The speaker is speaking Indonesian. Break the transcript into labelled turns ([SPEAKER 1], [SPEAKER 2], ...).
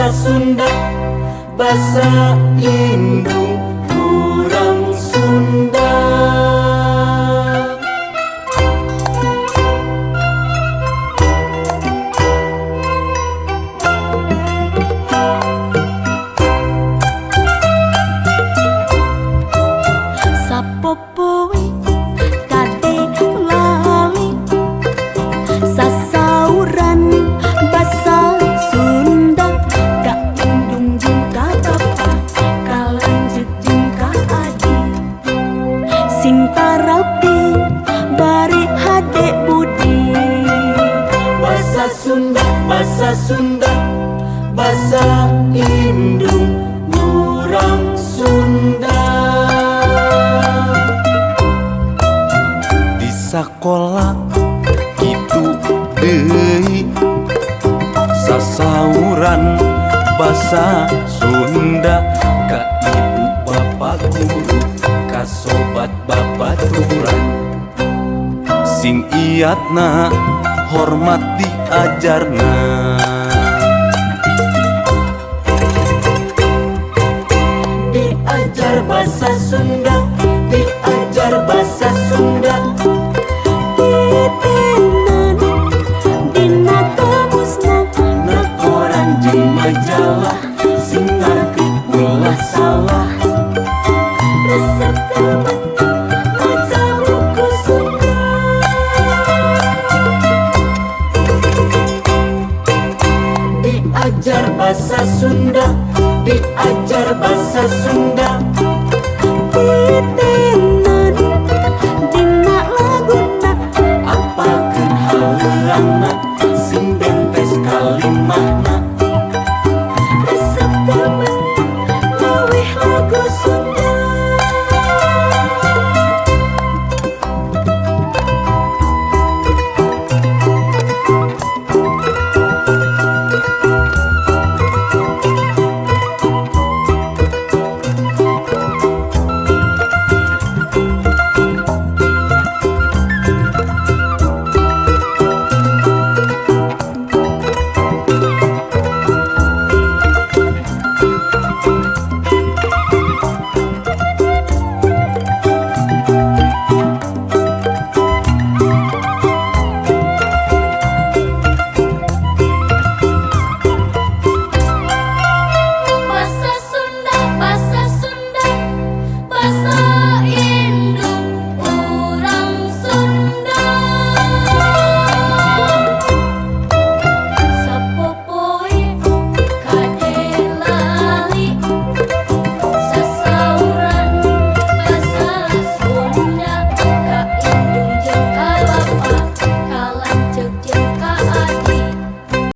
[SPEAKER 1] Basa Sunda, basa indung urang Sunda.
[SPEAKER 2] Sapopoe kade lali sasauran basa Sunda, ka indung jeung ka bapa, ka lanjut jeung ka adi, sing tarabdi bari hade budi.
[SPEAKER 1] Basa Sunda, basa Sunda, basa indung urang Sunda. Di sakola kitu deui sasauran basa Sunda, ka ibu bapa guru, ka sobat babaturan, sing iatna hormat diajarna. Diajar basa Sunda, diajar basa Sunda.